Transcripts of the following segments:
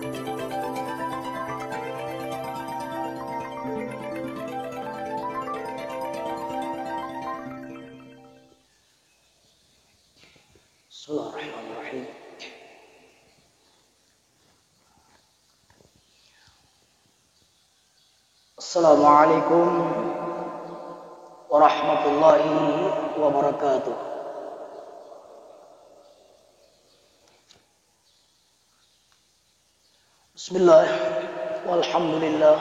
Bismillahirrahmanirrahim. Assalamualaikum warahmatullahi wabarakatuh. Bismillah, walhamdulillah.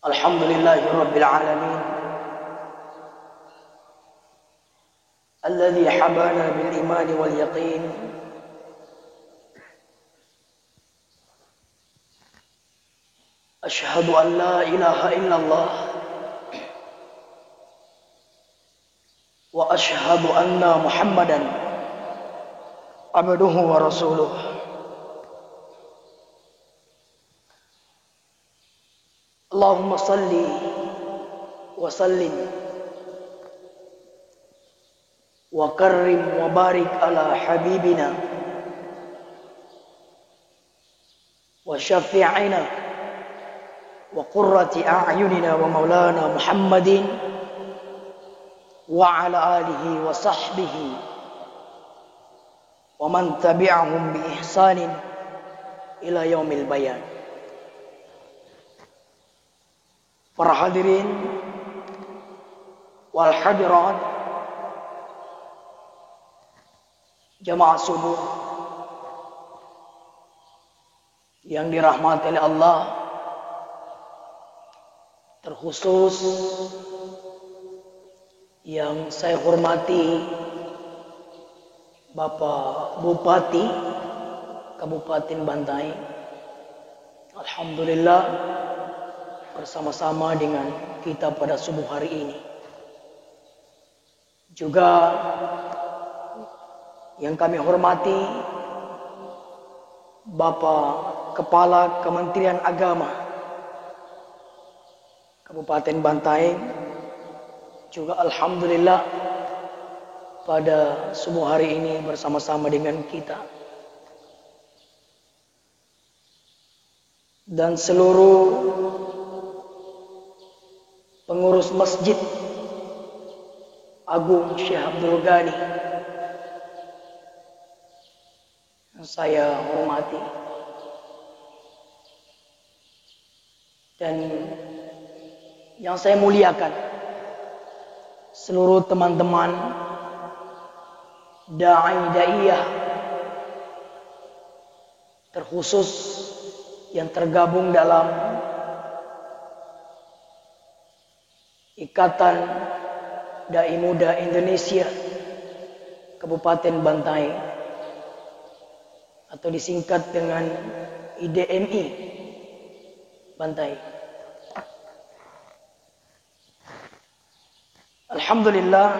Alhamdulillahi rabbil alamin. Alladhi habana bil iman wal yaqin. Ashhadu an la ilaha illallah wa ashhadu anna Muhammadan abduhu wa rasuluh. Allahumma salli wa sallim wa karrim wa barik ala habibina wa syafi'ina wa qurrati a'yunina wa maulana Muhammadin wa ala alihi wa sahbihi wa man tabi'ahum bi ihsanin ila yaumil bayan. Para hadirin wal hadirat, jamaah subuh yang dirahmati oleh Allah, terkhusus yang saya hormati Bapak Bupati Kabupaten Bantaeng. Alhamdulillah bersama-sama dengan kita pada subuh hari ini. Juga yang kami hormati Bapak Kepala Kementerian Agama Kabupaten Bantaeng, juga alhamdulillah pada subuh hari ini bersama-sama dengan kita, dan seluruh pengurus Masjid Agung Syekh Abdul Ghani yang saya hormati, dan yang saya muliakan seluruh teman-teman da'i-da'iyah, terkhusus yang tergabung dalam Ikatan Dai Muda Indonesia Kabupaten Bantaeng, atau disingkat dengan IDMI Bantaeng. Alhamdulillah,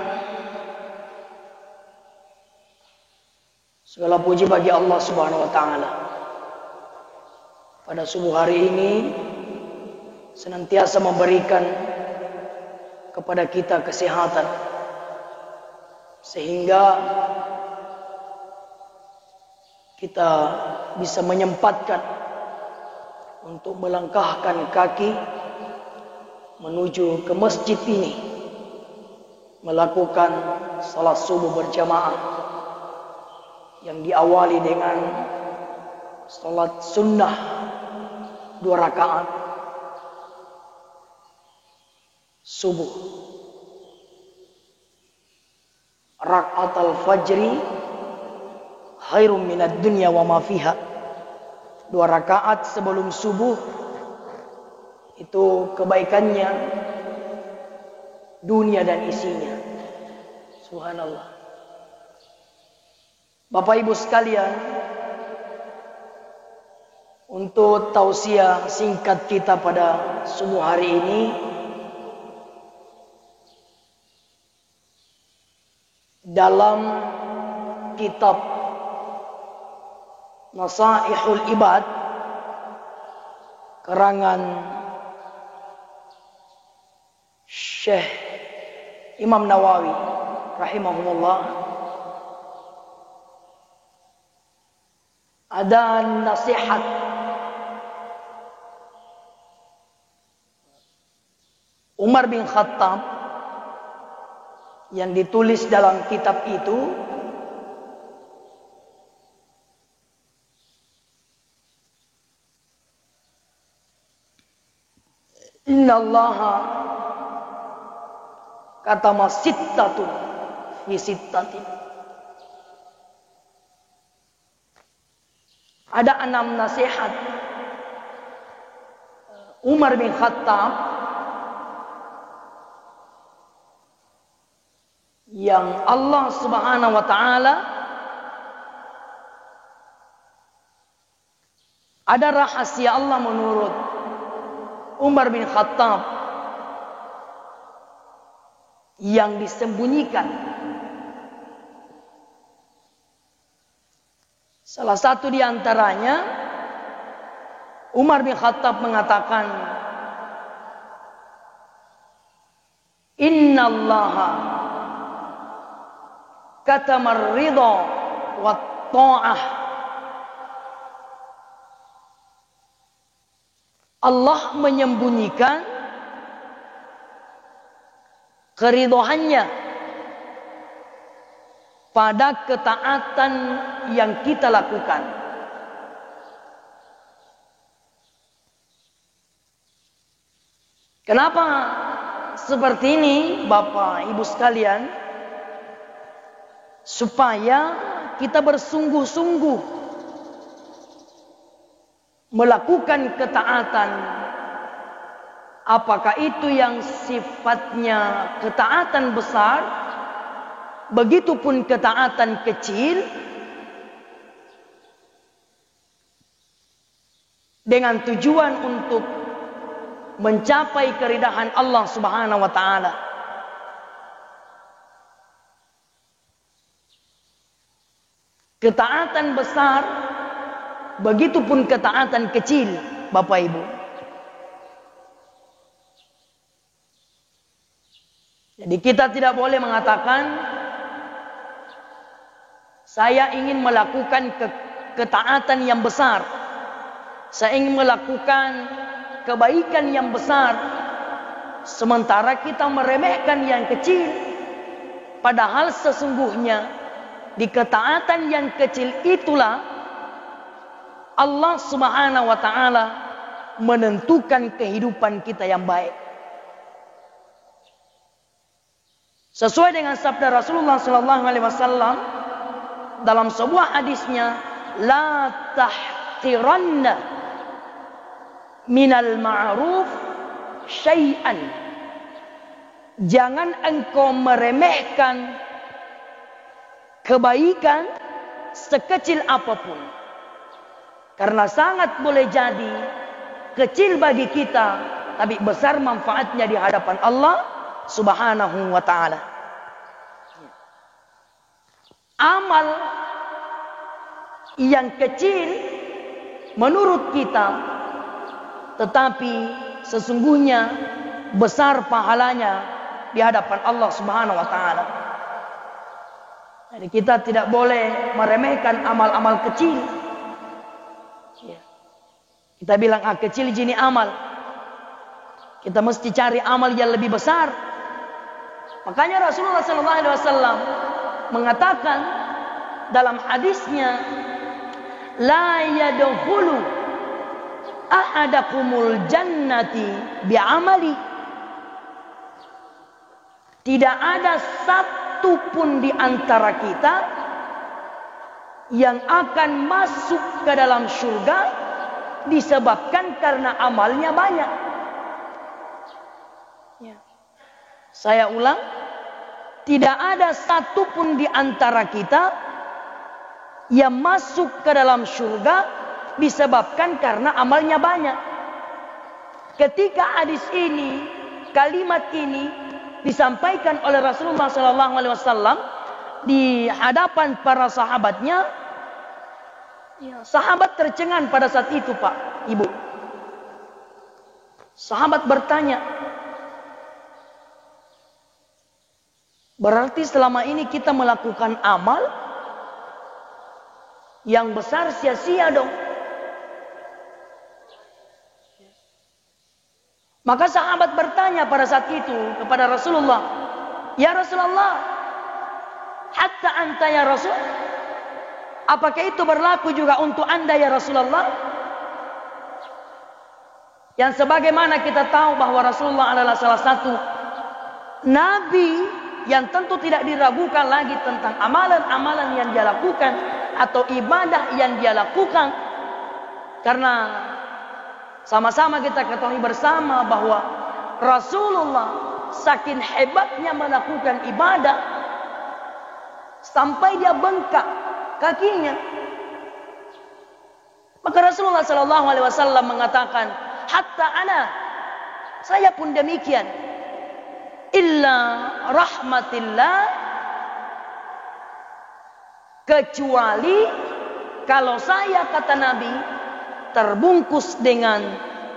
segala puji bagi Allah Subhanahu wa taala. Pada subuh hari ini senantiasa memberikan kepada kita kesehatan, sehingga kita bisa menyempatkan untuk melangkahkan kaki menuju ke masjid ini, melakukan salat subuh berjamaah yang diawali dengan salat sunnah 2 rakaat subuh, rakaat al-fajri khairum minad dunya wa ma fiha. 2 rakaat sebelum subuh itu kebaikannya dunia dan isinya. Subhanallah. Bapak Ibu sekalian, untuk tausiah singkat kita pada subuh hari ini, dalam kitab Nasaihul Ibad karangan Syekh Imam Nawawi rahimahullah, ada nasihat Umar bin Khattab yang ditulis dalam kitab itu. Inna Allaha katama sittatun fi sittatin. Ada 6 nasihat Umar bin Khattab yang Allah Subhanahu wa taala ada rahasia Allah menurut Umar bin Khattab yang disembunyikan. Salah satu di antaranya Umar bin Khattab mengatakan, Innallaha katamar ridha wat ta'ah. Allah menyembunyikan keridhoannya pada ketaatan yang kita lakukan. Kenapa seperti ini, Bapak Ibu sekalian? Supaya kita bersungguh-sungguh melakukan ketaatan, apakah itu yang sifatnya ketaatan besar, begitupun ketaatan kecil, dengan tujuan untuk mencapai keridhaan Allah Subhanahu wa taala. Ketaatan besar, begitupun ketaatan kecil, Bapak Ibu. Jadi kita tidak boleh mengatakan saya ingin melakukan ketaatan yang besar, saya ingin melakukan kebaikan yang besar, sementara kita meremehkan yang kecil. Padahal sesungguhnya di ketaatan yang kecil itulah Allah Subhanahu wa taala menentukan kehidupan kita yang baik. Sesuai dengan sabda Rasulullah sallallahu alaihi wasallam dalam sebuah hadisnya, la tahqiranna minal ma'ruf syai'an. Jangan engkau meremehkan kebaikan sekecil apapun. Karena sangat boleh jadi kecil bagi kita, tapi besar manfaatnya di hadapan Allah Subhanahu wa ta'ala. Amal yang kecil menurut kita, tetapi sesungguhnya besar pahalanya di hadapan Allah Subhanahu wa ta'ala. Jadi kita tidak boleh meremehkan amal-amal kecil. Kita bilang kecil jini amal. Kita mesti cari amal yang lebih besar. Makanya Rasulullah SAW mengatakan dalam hadisnya, la yadkhulu ahadakumul jannati bi'amali. Tidak ada satu pun di antara kita yang akan masuk ke dalam surga disebabkan karena amalnya banyak. Ya. Saya ulang, tidak ada satu pun di antara kita yang masuk ke dalam surga disebabkan karena amalnya banyak. Ketika hadis ini, kalimat ini disampaikan oleh Rasulullah SAW di hadapan para sahabatnya, ya, sahabat tercengang pada saat itu, Pak, Ibu. Sahabat bertanya, berarti selama ini kita melakukan amal yang besar sia-sia dong. Maka sahabat bertanya pada saat itu kepada Rasulullah, "Ya Rasulullah, hatta anta ya Rasul? Apakah itu berlaku juga untuk Anda ya Rasulullah?" Yang sebagaimana kita tahu bahwa Rasulullah adalah salah satu nabi yang tentu tidak diragukan lagi tentang amalan-amalan yang dia lakukan atau ibadah yang dia lakukan. Karena sama-sama kita ketahui bersama bahwa Rasulullah saking hebatnya melakukan ibadah sampai dia bengkak kakinya. Maka Rasulullah Shallallahu Alaihi Wasallam mengatakan, hatta ana, saya pun demikian, illa rahmatillah, kecuali kalau saya, kata Nabi, terbungkus dengan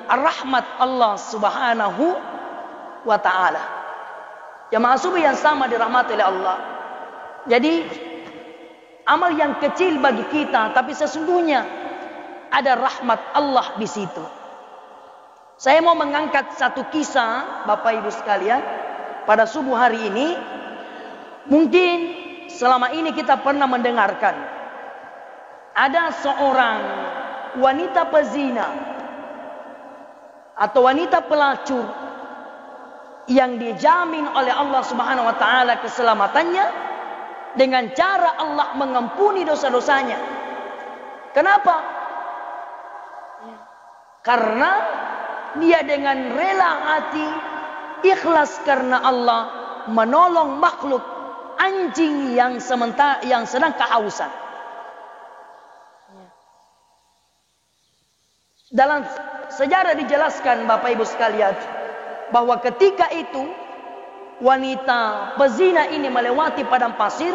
rahmat Allah Subhanahu wa ta'ala. Jamaah subuh yang sama dirahmati oleh Allah. Jadi amal yang kecil bagi kita, tapi sesungguhnya ada rahmat Allah di situ. Saya mau mengangkat satu kisah, Bapak Ibu sekalian, pada subuh hari ini. Mungkin selama ini kita pernah mendengarkan ada seorang wanita pezina atau wanita pelacur yang dijamin oleh Allah Subhanahu wa taala keselamatannya dengan cara Allah mengampuni dosa-dosanya. Kenapa? Karena dia dengan rela hati, ikhlas karena Allah, menolong makhluk anjing yang sedang kehausan. Dalam sejarah dijelaskan, Bapak Ibu sekalian, bahwa ketika itu wanita pezina ini melewati padang pasir,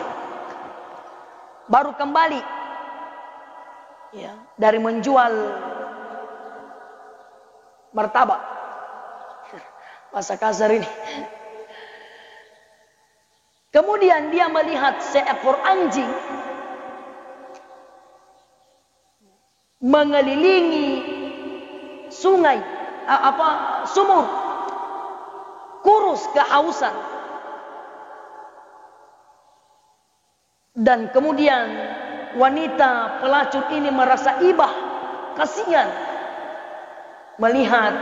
baru kembali dari menjual martabak, bahasa kasar ini. Kemudian dia melihat seekor anjing mengelilingi sungai, sumur, kurus kehausan. Dan kemudian wanita pelacur ini merasa ibah, kasihan melihat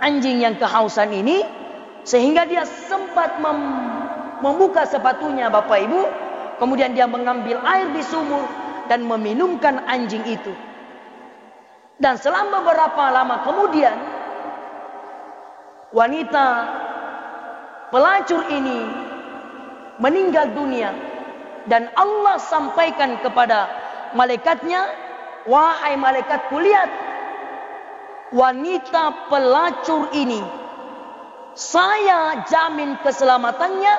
anjing yang kehausan ini, sehingga dia sempat membuka sepatunya, Bapak Ibu. Kemudian dia mengambil air di sumur dan meminumkan anjing itu. Dan selama beberapa lama kemudian, wanita pelacur ini meninggal dunia. Dan Allah sampaikan kepada malaikatnya, "Wahai malaikatku, lihat, wanita pelacur ini, saya jamin keselamatannya,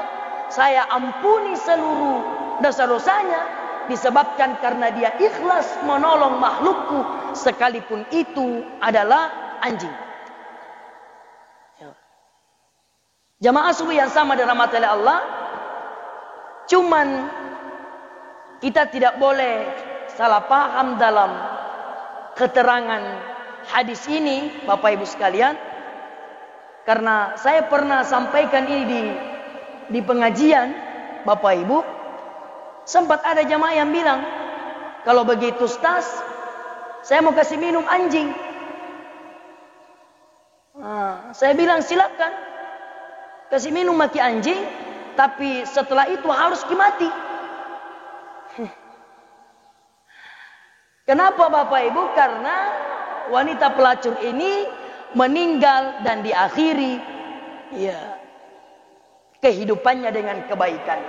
saya ampuni seluruh dosa-dosanya, disebabkan karena dia ikhlas menolong makhlukku, sekalipun itu adalah anjing." Jamaah subuh yang sama dirahmati oleh Allah, cuman kita tidak boleh salah paham dalam keterangan hadis ini, Bapak Ibu sekalian. Karena saya pernah sampaikan ini di pengajian, Bapak Ibu. Sempat ada jamaah yang bilang, "Kalau begitu Ustaz, saya mau kasih minum anjing." Saya bilang, silakan kasih minum maki anjing, tapi setelah itu harus mati. Kenapa Bapak Ibu? Karena wanita pelacur ini meninggal dan diakhiri kehidupannya dengan kebaikan.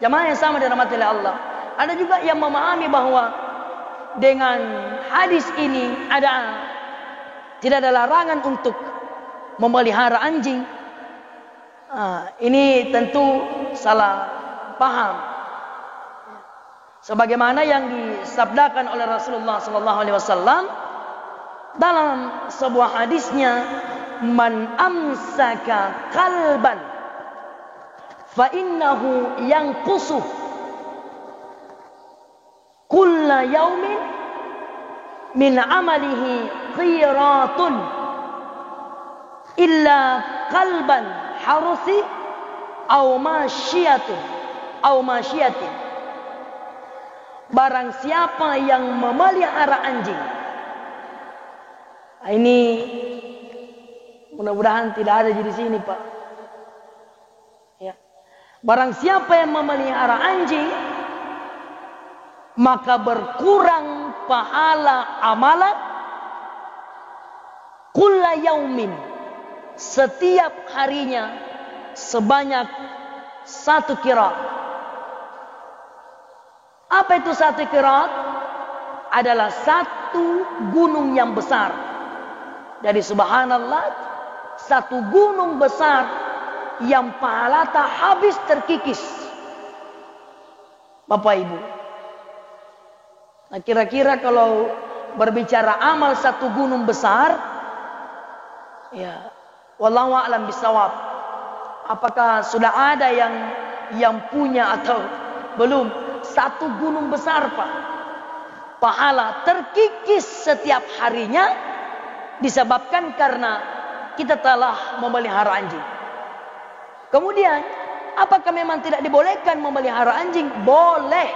Jamaah yang sama dirahmati oleh Allah. Ada juga yang memahami bahwa dengan hadis ini tidak ada larangan untuk memelihara anjing. Ini tentu salah paham. Sebagaimana yang disabdakan oleh Rasulullah sallallahu alaihi wasallam dalam sebuah hadisnya, "Man amsaka qalban fa innahu yanqusuh kulla yaumin min amalihi qiratun illa qalban harusi au masyiatin. Barang siapa yang memelihara anjing. Nah, ini mudah-mudahan tidak ada di sini, Pak. Ya. Barang siapa yang memelihara anjing, maka berkurang pahala amalan kulla yaumin, setiap harinya sebanyak 1 qiraat. Apa itu 1 qiraat? Adalah 1 gunung yang besar. Jadi subhanallah, 1 gunung besar yang pahala tak habis terkikis. Bapak Ibu. Nah, kira-kira kalau berbicara amal 1 gunung besar, ya, wallahu a'lam bisawab. Apakah sudah ada yang punya atau belum? 1 gunung besar, Pak. Pahala terkikis setiap harinya disebabkan karena kita telah memelihara anjing. Kemudian, apakah memang tidak dibolehkan memelihara anjing? Boleh.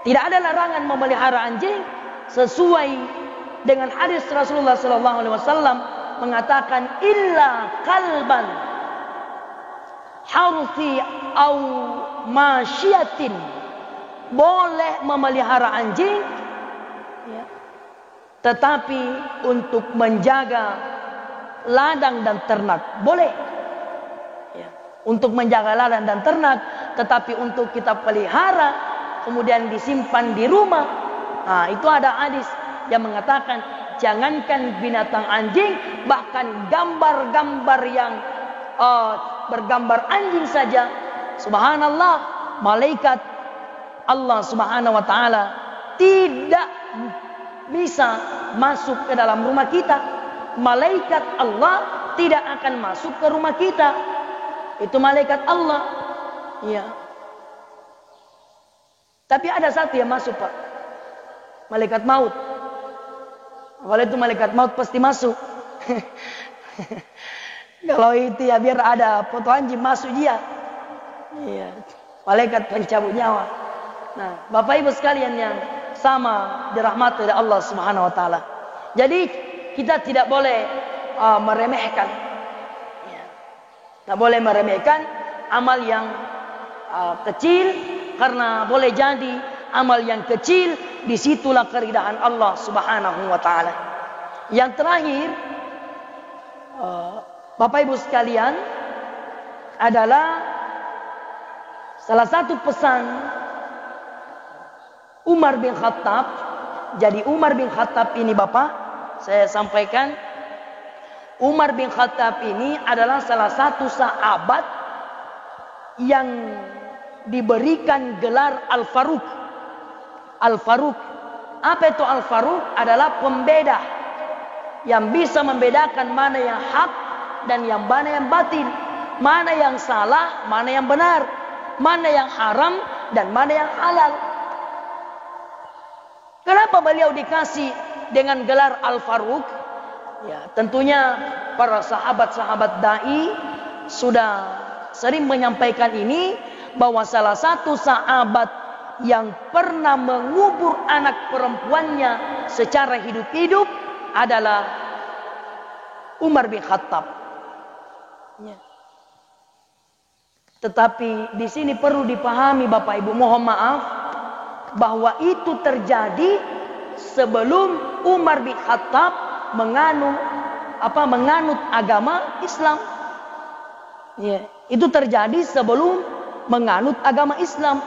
Tidak ada larangan memelihara anjing sesuai dengan hadis Rasulullah SAW mengatakan illa kalban harusi au masyiatin. Boleh memelihara anjing, ya, tetapi untuk menjaga ladang dan ternak boleh. Ya, untuk menjaga ladang dan ternak, tetapi untuk kita pelihara kemudian disimpan di rumah, nah, itu ada hadis yang mengatakan jangankan binatang anjing, bahkan gambar-gambar yang bergambar anjing saja, subhanallah, malaikat Allah subhanahu wa ta'ala tidak bisa masuk ke dalam rumah kita. Malaikat Allah tidak akan masuk ke rumah kita. Itu malaikat Allah. Ya. Tapi ada satu yang masuk, Pak. Malaikat maut. Kalau itu malaikat maut pasti masuk. Kalau itu ya biar ada foto anjing masuk dia. Iya. Malaikat pencabut nyawa. Nah, Bapak Ibu sekalian yang sama dirahmati oleh Allah Subhanahu wa taala. Jadi kita tidak boleh meremehkan. Ya. Tidak boleh meremehkan amal yang kecil, karena boleh jadi amal yang kecil disitulah keridhaan Allah Subhanahu wa taala. Yang terakhir, Bapak Ibu sekalian, adalah salah satu pesan Umar bin Khattab. Jadi Umar bin Khattab ini, Bapak, saya sampaikan, Umar bin Khattab ini adalah salah satu sahabat yang diberikan gelar Al-Faruq. Al-Faruq. Apa itu Al-Faruq? Adalah pembeda yang bisa membedakan mana yang hak dan yang mana yang batin, mana yang salah, mana yang benar, mana yang haram dan mana yang halal. Kenapa beliau dikasih dengan gelar Al-Faruq? Ya, tentunya para sahabat-sahabat dai sudah sering menyampaikan ini, bahwa salah satu sahabat yang pernah mengubur anak perempuannya secara hidup-hidup adalah Umar bin Khattab. Ya. Tetapi di sini perlu dipahami, Bapak Ibu, mohon maaf, bahwa itu terjadi sebelum Umar bin Khattab menganut agama Islam. Ya, itu terjadi sebelum menganut agama Islam.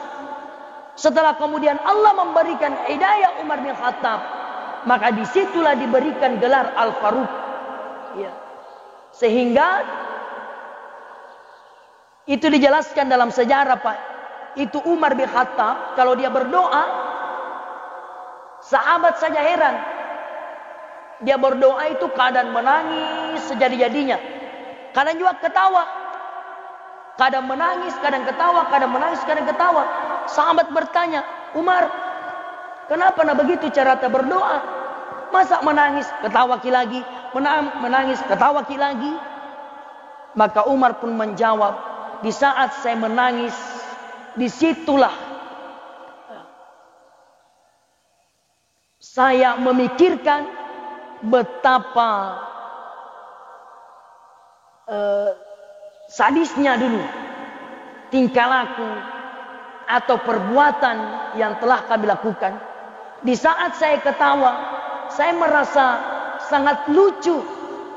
Setelah kemudian Allah memberikan hidayah Umar bin Khattab, maka disitulah diberikan gelar Al-Faruq. Ya. Sehingga itu dijelaskan dalam sejarah, Pak. Itu Umar bin Khattab, kalau dia berdoa, sahabat saja heran. Dia berdoa itu kadang menangis sejadi-jadinya, kadang juga ketawa. Kadang menangis, kadang ketawa, kadang menangis, kadang ketawa. Sahabat bertanya, Umar, Kenapa nah begitu cara ta berdoa? Masa menangis, ketawa lagi, menangis, ketawa lagi? Maka Umar pun menjawab, di saat saya menangis, disitulah saya memikirkan betapa sadisnya dulu tingkah laku atau perbuatan yang telah kami lakukan. Di saat saya ketawa, saya merasa sangat lucu.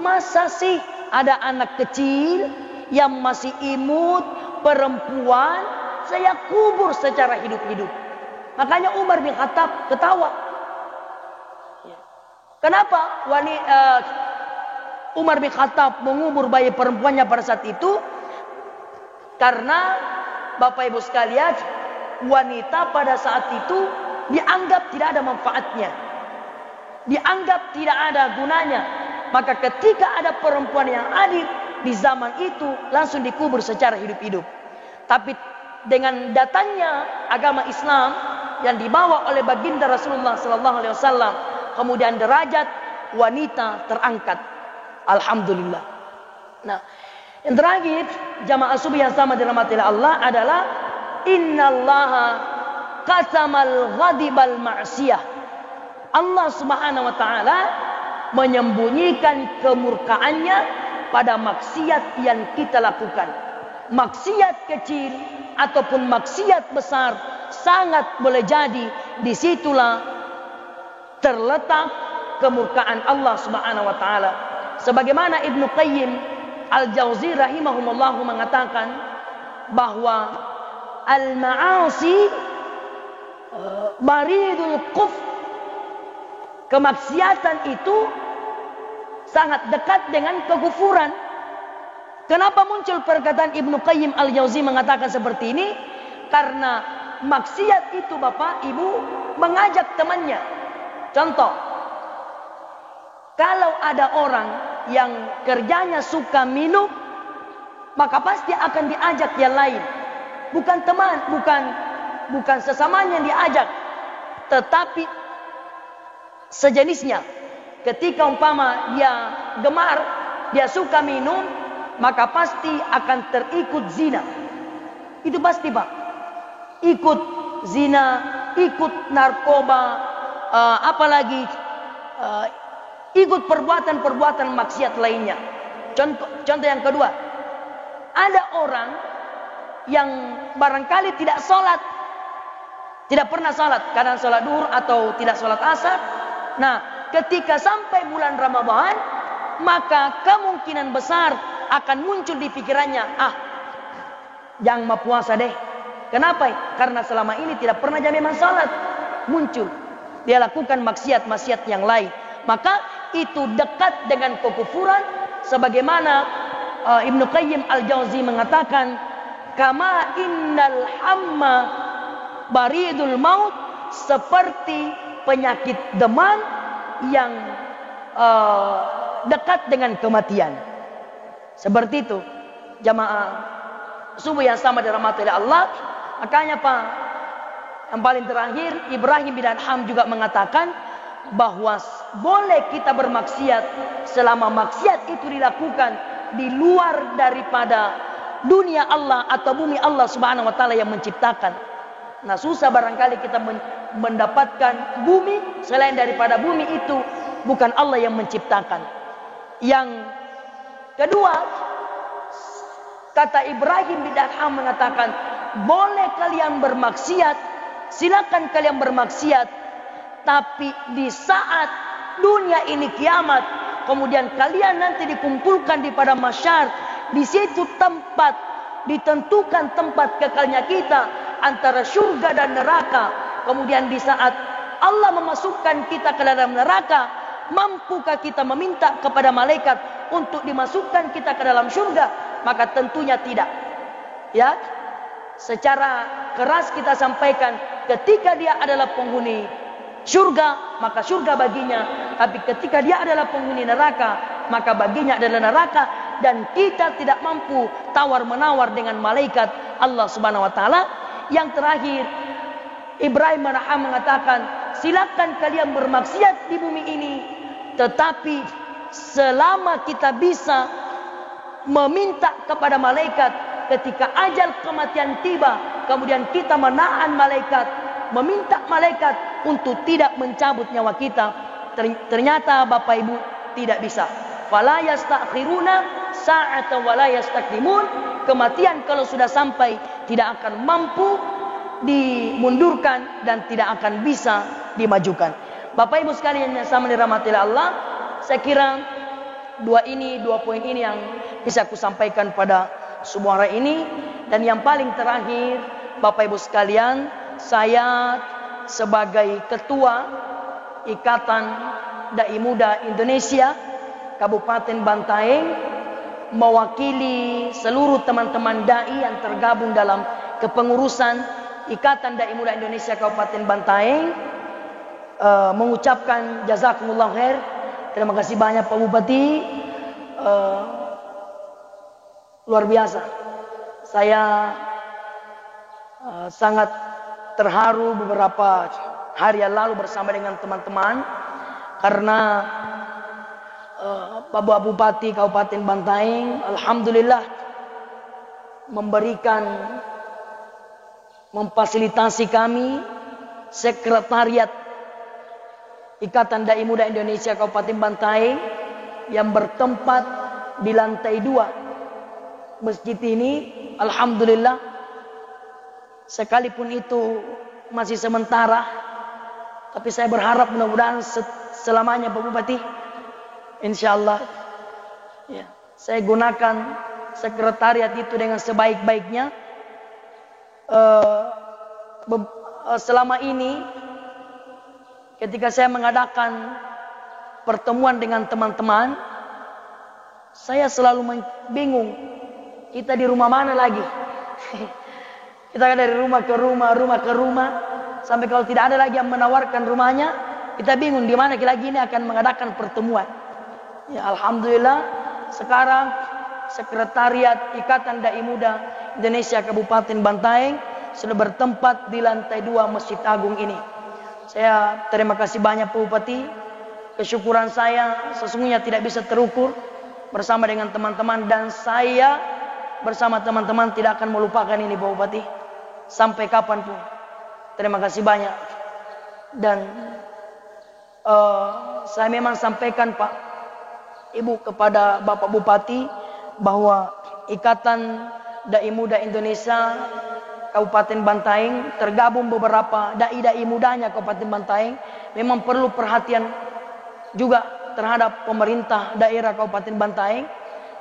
Masa sih ada anak kecil yang masih imut, perempuan, saya kubur secara hidup-hidup. Makanya Umar bin Khattab ketawa. Kenapa Umar bin Khattab mengubur bayi perempuannya pada saat itu? Karena Bapak Ibu sekalian, wanita pada saat itu dianggap tidak ada manfaatnya, dianggap tidak ada gunanya. Maka ketika ada perempuan yang adil di zaman itu, langsung dikubur secara hidup-hidup. Tapi dengan datangnya agama Islam yang dibawa oleh baginda Rasulullah SAW, kemudian derajat wanita terangkat. Alhamdulillah. Nah, yang terakhir, jamaah subuh yang sama dirahmati Allah adalah innallaha qatamal ghadibal ma'siyah. Allah Subhanahu wa taala menyembunyikan kemurkaannya pada maksiat yang kita lakukan. Maksiat kecil ataupun maksiat besar sangat boleh jadi disitulah terletak kemurkaan Allah Subhanahu wa taala. Sebagaimana Ibnu Qayyim Al-Jauzi rahimahumullah mengatakan bahwa al-ma'asi baridul kufr, kemaksiatan itu sangat dekat dengan kekufuran. Kenapa muncul perkataan Ibnu Qayyim Al-Jauzi mengatakan seperti ini? Karena maksiat itu Bapak Ibu mengajak temannya. Contoh, kalau ada orang yang kerjanya suka minum, maka pasti akan diajak yang lain. Bukan teman, bukan sesamanya yang diajak, tetapi sejenisnya. Ketika umpama dia gemar, dia suka minum, maka pasti akan terikut zina. Itu pasti Pak. Ikut zina, ikut narkoba, apalagi ikut perbuatan-perbuatan maksiat lainnya. Contoh yang kedua, ada orang yang barangkali tidak sholat, tidak pernah sholat, kadang sholat duhur atau tidak sholat asar. Nah, ketika sampai bulan Ramadan, maka kemungkinan besar akan muncul di pikirannya, jangan mau puasa deh. Kenapa? Karena selama ini tidak pernah jaminan sholat. Muncul, dia lakukan maksiat-maksiat yang lain. Maka itu dekat dengan kekufuran. Sebagaimana Ibnu Qayyim Al-Jauzi mengatakan, kama innal hamma baridul maut, seperti penyakit demam yang dekat dengan kematian. Seperti itu jamaah subuh yang sama dirahmati oleh Allah. Makanya Pak, yang paling terakhir Ibrahim bin Adham juga mengatakan bahwa boleh kita bermaksiat selama maksiat itu dilakukan di luar daripada dunia Allah atau bumi Allah Subhanahu wa taala yang menciptakan. Nah, susah barangkali kita mendapatkan bumi selain daripada bumi itu bukan Allah yang menciptakan. Yang kedua, kata Ibrahim bin Adham mengatakan, boleh kalian bermaksiat, silakan kalian bermaksiat, tapi di saat dunia ini kiamat, kemudian kalian nanti dikumpulkan di padang mahsyar, di situ tempat ditentukan tempat kekalnya kita antara surga dan neraka. Kemudian di saat Allah memasukkan kita ke dalam neraka, mampukah kita meminta kepada malaikat untuk dimasukkan kita ke dalam surga? Maka tentunya tidak. Ya, secara keras kita sampaikan, ketika dia adalah penghuni surga, maka surga baginya. Tapi ketika dia adalah penghuni neraka, maka baginya adalah neraka. Dan kita tidak mampu tawar-menawar dengan malaikat Allah Subhanahu wa taala. Yang terakhir, Ibrahim bin Adham mengatakan, silakan kalian bermaksiat di bumi ini, tetapi selama kita bisa meminta kepada malaikat ketika ajal kematian tiba, kemudian kita menahan malaikat, meminta malaikat untuk tidak mencabut nyawa kita, ternyata Bapak Ibu tidak bisa. Fala yastakhiruna sa'atan wa la yastaqdimun. Kematian kalau sudah sampai tidak akan mampu dimundurkan dan tidak akan bisa dimajukan. Bapak Ibu sekalian yang sama dirahmati Allah, saya kira dua poin ini yang bisa aku sampaikan pada subuh hari ini. Dan yang paling terakhir, Bapak Ibu sekalian, saya sebagai ketua Ikatan Dai Muda Indonesia Kabupaten Bantaeng mewakili seluruh teman-teman dai yang tergabung dalam kepengurusan Ikatan Dai Muda Indonesia Kabupaten Bantaeng mengucapkan jazakumullah khair. Terima kasih banyak Pak Bupati, luar biasa. Saya sangat terharu beberapa hari yang lalu bersama dengan teman-teman karena Bapak Bupati Kabupaten Bantaeng alhamdulillah memfasilitasi kami sekretariat Ikatan Dai Muda Indonesia Kabupaten Bantaeng yang bertempat di lantai 2 masjid ini. Alhamdulillah, sekalipun itu masih sementara, tapi saya berharap mudah-mudahan selamanya Pak Bupati, insyaallah ya, saya gunakan sekretariat itu dengan sebaik-baiknya. Selama ini ketika saya mengadakan pertemuan dengan teman-teman, saya selalu bingung, kita di rumah mana lagi? Kita dari rumah ke rumah, sampai kalau tidak ada lagi yang menawarkan rumahnya, kita bingung di mana lagi ini akan mengadakan pertemuan. Ya, alhamdulillah sekarang sekretariat Ikatan Dai Muda Indonesia Kabupaten Bantaeng sudah bertempat di lantai 2 Masjid Agung ini. Saya terima kasih banyak Pak Bupati. Kesyukuran saya sesungguhnya tidak bisa terukur bersama dengan teman-teman, dan saya bersama teman-teman tidak akan melupakan ini Pak Bupati sampai kapanpun. Terima kasih banyak. Dan saya memang sampaikan Pak Ibu kepada Bapak Bupati bahwa Ikatan Dai Muda Indonesia Kabupaten Bantaeng tergabung beberapa dai-dai mudanya Kabupaten Bantaeng, memang perlu perhatian juga terhadap pemerintah daerah Kabupaten Bantaeng,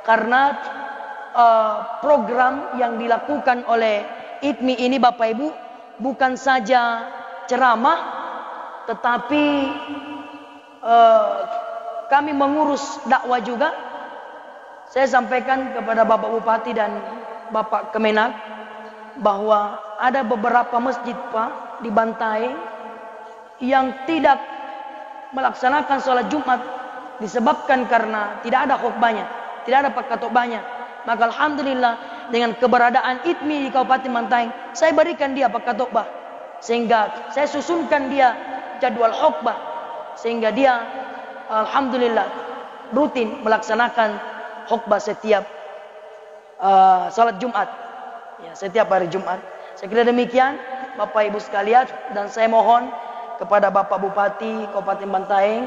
karena program yang dilakukan oleh IDMI ini Bapak Ibu bukan saja ceramah, tetapi kami mengurus dakwah juga. Saya sampaikan kepada Bapak Bupati dan Bapak Kemenak bahwa ada beberapa masjid Pak di Bantaeng yang tidak melaksanakan sholat Jumat disebabkan karena tidak ada khutbahnya, tidak ada khotbahnya. Maka alhamdulillah dengan keberadaan IDMI di Kabupaten Bantaeng, saya berikan dia khotbah, sehingga saya susunkan dia jadwal khutbah, sehingga dia alhamdulillah rutin melaksanakan khutbah setiap salat Jumat, ya, setiap hari Jumat. Saya kira demikian Bapak Ibu sekalian, dan saya mohon kepada Bapak Bupati Kabupaten Bantaeng,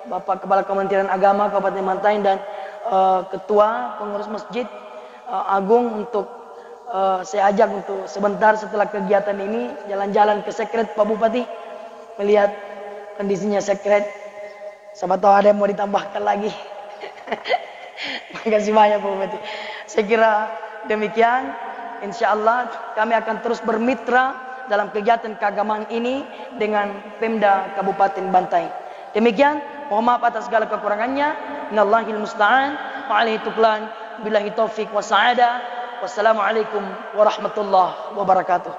Bapak Kepala Kementerian Agama Kabupaten Bantaeng, dan Ketua Pengurus Masjid Agung untuk saya ajak untuk sebentar setelah kegiatan ini jalan-jalan ke sekret Pak Bupati, melihat kondisinya sekret. Siapa tahu ada yang mau ditambahkan lagi. Terima kasih banyak Pak Bupati. Saya kira demikian. Insya Allah kami akan terus bermitra dalam kegiatan keagamaan ini dengan Pemda Kabupaten Bantaeng. Demikian, mohon maaf atas segala kekurangannya. Innallahil musta'an wa alaihi tuklan. Billahi taufik wa sa'ada. Wassalamualaikum warahmatullahi wabarakatuh.